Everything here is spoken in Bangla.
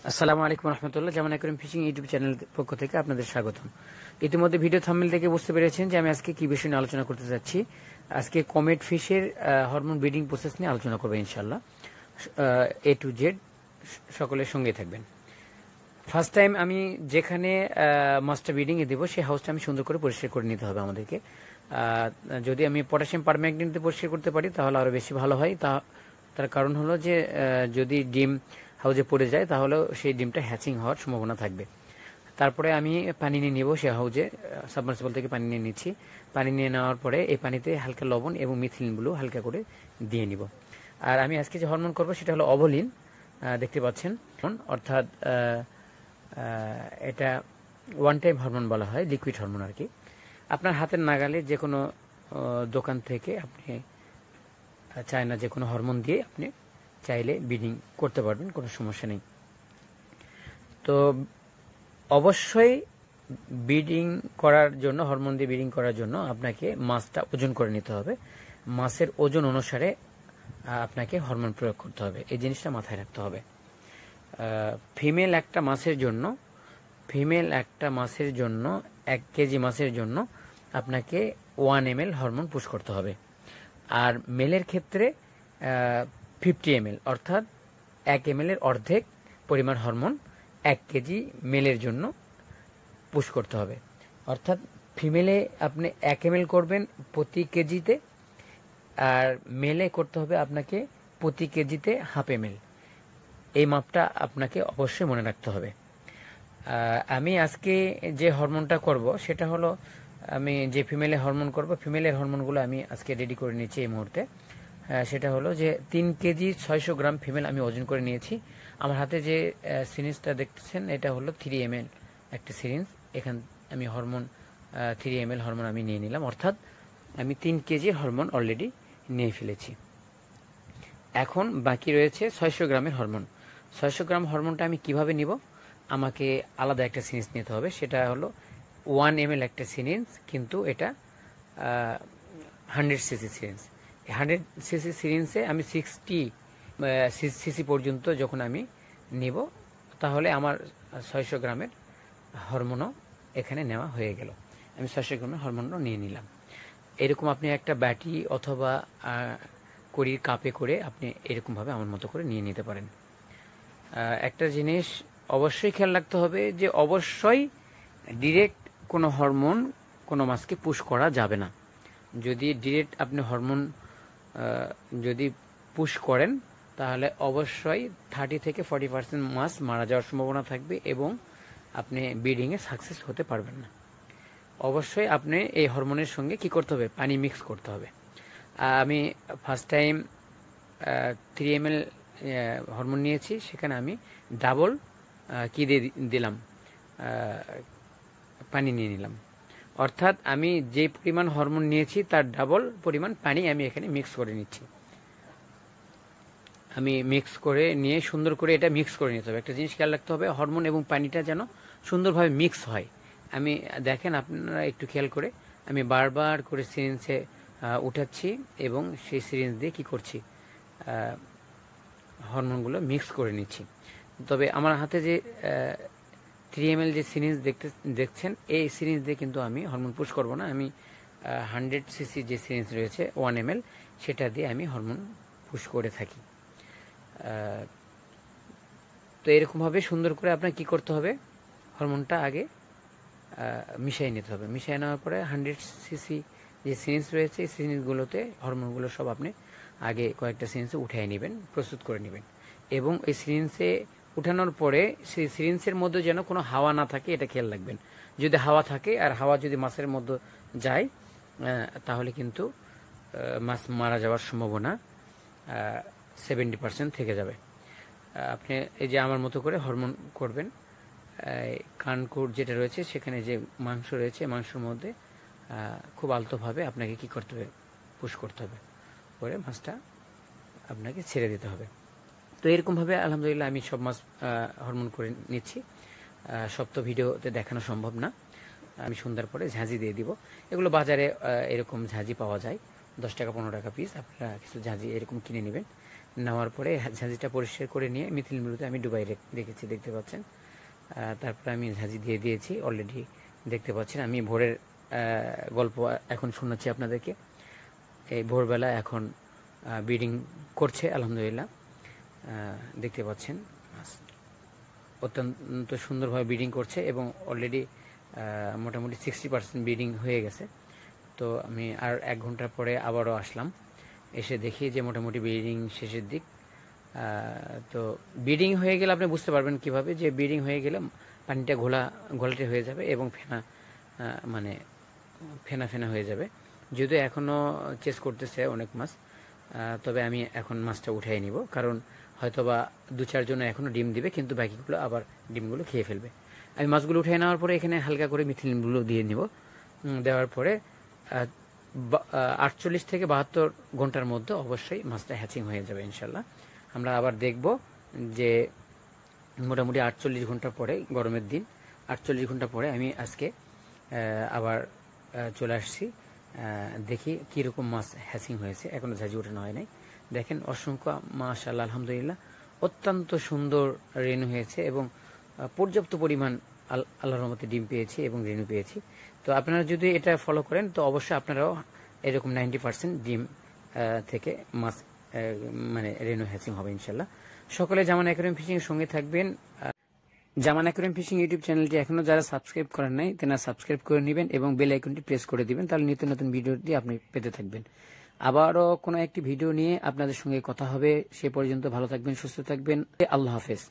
আসসালামু আলাইকুম রহমতুল্লাহ। জামান আকরাম ফিশিং ইউটিউব চ্যানেল পক্ষ থেকে আপনাদের স্বাগতম। ইতিমধ্যে ভিডিও থাম্বনেল থেকে বুঝতে পেরেছেন যে আমি আজকে কি বিষয় নিয়ে আলোচনা করতে যাচ্ছি। আজকে কমেট ফিশের হরমোন ব্রিডিং প্রসেস নিয়ে আলোচনা করবো ইনশাল্লাহ। এ টু জেড সকলের সঙ্গে থাকবেন। ফার্স্ট টাইম আমি যেখানে মাছটা ব্রিডিংয়ে দেবো সেই হাউসটা আমি সুন্দর করে পরিষ্কার করে নিতে হবে আমাদেরকে। যদি আমি পটাশিয়াম পারম্যাঙ্গানেট দিয়ে পরিষ্কার করতে পারি তাহলে আরও বেশি ভালো হয়। তার কারণ হলো যে যদি ডিম হাউজে পড়ে যায় তাহলেও সেই ডিমটা হ্যাচিং হওয়ার সম্ভাবনা থাকবে। তারপরে আমি পানি নিয়ে নেব, সে হাউজে সাবমার্সিবল থেকে পানি নিয়ে নিচ্ছি। পানি নিয়ে নেওয়ার পরে এই পানিতে হালকা লবণ এবং মিথিলিন ব্লু হালকা করে দিয়ে নিব। আর আমি আজকে যে হরমোন করব সেটা হলো অভলিন, দেখতে পাচ্ছেন, অর্থাৎ এটা ওয়ান টাইম হরমোন বলা হয়, লিকুইড হরমোন আর কি। আপনার হাতের নাগালে যে কোনো দোকান থেকে আপনি চায়না যে কোনো হরমোন দিয়ে আপনি চাইলে ব্রিডিং করতে পারবেন, কোনো সমস্যা নেই। তো অবশ্যই ব্রিডিং করার জন্য, হরমোন দিয়ে ব্রিডিং করার জন্য আপনাকে মাছটা ওজন করে নিতে হবে। মাছের ওজন অনুসারে আপনাকে হরমোন প্রয়োগ করতে হবে, এই জিনিসটা মাথায় রাখতে হবে। ফিমেল একটা মাছের জন্য 1 কেজি মাছের জন্য আপনাকে 1 ml হরমোন পুশ করতে হবে। আর মেলের ক্ষেত্রে 50 ml, অর্থাৎ 1 ml এর অর্ধেক পরিমাণ হরমোন 1 কেজি মেলের জন্য পুশ করতে হবে। অর্থাৎ ফিমেলে আপনি 1 ml করবেন প্রতি কেজিতে, আর মেলে করতে হবে আপনাকে প্রতি কেজিতে ½ ml। এই মাপটা আপনাকে অবশ্যই মনে রাখতে হবে। আমি আজকে যে হরমোনটা করব সেটা হলো, আমি যে ফিমেলে হরমোন করব, ফিমেলের হরমোনগুলো আমি আজকে রেডি করে নিয়েছি এই মুহূর্তে। সেটা হলো যে 3 কেজি 600 গ্রাম ফিমেল আমি ওজন করে নিয়েছি। আমার হাতে যে সিরিঞ্জটা দেখতেছেন এটা হলো 3 ml একটা সিরিঞ্জ। এখান আমি হরমোন 3 ml হরমোন আমি নিয়ে নিলাম, অর্থাৎ আমি 3 কেজির হরমোন অলরেডি নিয়ে ফেলেছি। এখন বাকি রয়েছে 600 গ্রামের হরমোন। 600 গ্রাম হরমোনটা আমি কিভাবে নিব? আমাকে আলাদা একটা সিরিঞ্জ নিতে হবে, সেটা হলো 1 ml একটা সিরিঞ্জ, কিন্তু এটা 100 সিসি সিরিঞ্জ। 100 সিসি সিরিঞ্জে আমি 60 সিসি পর্যন্ত যখন আমি নিব তাহলে আমার 600 গ্রামের হরমোনও এখানে নেওয়া হয়ে গেল। আমি 600 গ্রামের হরমোনও নিয়ে নিলাম। এরকম আপনি একটা ব্যাটি অথবা কড়ির কাপে করে আপনি এরকমভাবে আমার মতো করে নিয়ে নিতে পারেন। একটা জিনিস অবশ্যই খেয়াল রাখতে হবে যে অবশ্যই ডিরেক্ট কোনো হরমোন কোনো মাছকে পুশ করা যাবে না। যদি ডিরেক্ট আপনি হরমোন যদি পুশ করেন তাহলে অবশ্যই 30 থেকে 40% মাছ মারা যাওয়ার সম্ভাবনা থাকবে এবং আপনি ব্রিডিংয়ে সাকসেস হতে পারবেন না। অবশ্যই আপনি এই হরমোনের সঙ্গে কি করতে হবে? পানি মিক্স করতে হবে। আমি ফার্স্ট টাইম 3 ml হরমোন নিয়েছি, সেখানে আমি ডাবল কি দিয়ে দিলাম, পানি নিয়ে নিলাম। অর্থাৎ আমি যে পরিমাণ হরমোন নিয়েছি তার ডাবল পরিমাণ পানি আমি এখানে মিক্স করে নিচ্ছি। আমি মিক্স করে নিয়ে সুন্দর করে এটা মিক্স করে নিতে হবে। একটা জিনিস খেয়াল রাখতে হবে, হরমোন এবং পানিটা যেন সুন্দরভাবে মিক্স হয়। আমি দেখেন, আপনারা একটু খেয়াল করে, আমি বারবার করে সিরিঞ্জে উঠাচ্ছি এবং সেই সিরিঞ্জ দিয়ে কি করছি, হরমোনগুলো মিক্স করে নিচ্ছি। তবে আমার হাতে যে 3 ml যে সিরিঞ্জ দেখছেন, এই সিরিঞ্জ দিয়ে কিন্তু আমি হরমোন পুশ করব না। আমি 100 সিসি যে সিরিঞ্জ রয়েছে 1 ml, সেটা দিয়ে আমি হরমোন পুশ করে থাকি। তো এরকমভাবে সুন্দর করে আপনার কি করতে হবে, হরমোনটা আগে মিশিয়ে নিতে হবে। মিশিয়ে নেওয়ার পরে 100 সিসি যে সিরিঞ্জ রয়েছে এই সিরিঞ্জগুলোতে হরমোনগুলো সব আপনি আগে কয়েকটা সিরিঞ্জে উঠিয়ে নেবেন, প্রস্তুত করে নেবেন। এবং এই সিরিঞ্জে উঠানোর পরে সেই সিরিঞ্জের মধ্যে যেন কোনো হাওয়া না থাকে, এটা খেয়াল রাখবেন। যদি হাওয়া থাকে আর হাওয়া যদি মাছের মধ্যে যায় তাহলে কিন্তু মাছ মারা যাওয়ার সম্ভাবনা 70% থেকে যাবে। আপনি এই যে আমার মতো করে হরমোন করবেন। কানকুর যেটা রয়েছে সেখানে যে মাংস রয়েছে, মাংসের মধ্যে খুব আলতোভাবে আপনাকে কি করতে হবে, পুশ করতে হবে, করে মাছটা আপনাকে ছেড়ে দিতে হবে। তো এরকমভাবে আলহামদুলিল্লাহ আমি সব মাছ হরমোন করে নিচ্ছি। সব তো ভিডিওতে দেখানো সম্ভব না। আমি সন্ধ্যার পরে ঝাঁঝি দিয়ে দিব। এগুলো বাজারে এরকম ঝাঁঝি পাওয়া যায়, 10 টাকা 15 টাকা পিস। আপনারা কিছু ঝাঁঝি এরকম কিনে নেবেন, নেওয়ার পরে ঝাঁঝিটা পরিষ্কার করে নিয়ে মিথিলিন ব্লুতে আমি ডুবাই রেখেছি, দেখতে পাচ্ছেন। তারপরে আমি ঝাঁঝি দিয়ে দিয়েছি অলরেডি, দেখতে পাচ্ছেন। আমি ভোরের গল্প এখন শোনাচ্ছি আপনাদেরকে। এই ভোরবেলা এখন ব্রিডিং করছে আলহামদুলিল্লাহ, দেখতে পাচ্ছেন। অত্যন্ত সুন্দরভাবে ব্রিডিং করছে এবং অলরেডি মোটামুটি 60% ব্রিডিং হয়ে গেছে। তো আমি আর 1 ঘন্টা পরে আবারও আসলাম, এসে দেখি যে মোটামুটি ব্রিডিং শেষের দিক। তো ব্রিডিং হয়ে গেলে আপনি বুঝতে পারবেন কিভাবে, যে ব্রিডিং হয়ে গেলে পানিটা ঘোলাটে হয়ে যাবে এবং মানে ফেনা ফেনা হয়ে যাবে। যেহেতু এখনও চেস করতেছে অনেক মাছ, তবে আমি এখন মাছটা উঠাই নিব, কারণ হয়তোবা 2-4 জন এখনও ডিম দিবে, কিন্তু বাকিগুলো আবার ডিমগুলো খেয়ে ফেলবে। আমি মাছগুলো উঠিয়ে নেওয়ার পরে এখানে হালকা করে মিথিলিনগুলো দিয়ে নিব। দেওয়ার পরে 48 থেকে 72 ঘন্টার মধ্যে অবশ্যই মাছটা হ্যাচিং হয়ে যাবে ইনশাল্লাহ। আমরা আবার দেখব যে মোটামুটি 48 ঘন্টা পরে, গরমের দিন 48 ঘন্টা পরে আমি আজকে আবার চলে আসছি, দেখি কীরকম মাছ হ্যাচিং হয়েছে। এখনও ঝাঁঝি ওঠানো হয় নাই। দেখেন অসংখ্য মাশাআল্লাহ আলহামদুলিল্লাহ অত্যন্ত সুন্দর রেণু হয়েছে এবং পর্যাপ্ত পরিমাণ আল্লাহর রহমতে ডিম পেয়েছি এবং রেণু পেয়েছি। তো আপনারা যদি এটা ফলো করেন তো অবশ্যই আপনারাও এরকম 90% ডিম থেকে মাছ মানে রেণু হ্যাচিং হবে ইনশাল্লাহ। সকলে জামান অ্যাকোয়ারিয়াম ফিশিং এর সঙ্গে থাকবেন। জামান অ্যাকোয়ারিয়াম ফিশিং ইউটিউব চ্যানেলটি এখনো যারা সাবস্ক্রাইব করেন নাই তেনারা সাবস্ক্রাইব করে নেবেন এবং বেল আইকনটি প্রেস করে দিবেন, তাহলে নিত্য নতুন ভিডিওটি আপনি পেতে থাকবেন। আবারও কোনো একটি ভিডিও নিয়ে আপনাদের সঙ্গে কথা হবে। সে পর্যন্ত ভালো থাকবেন, সুস্থ থাকবেন। আল্লাহ হাফেজ।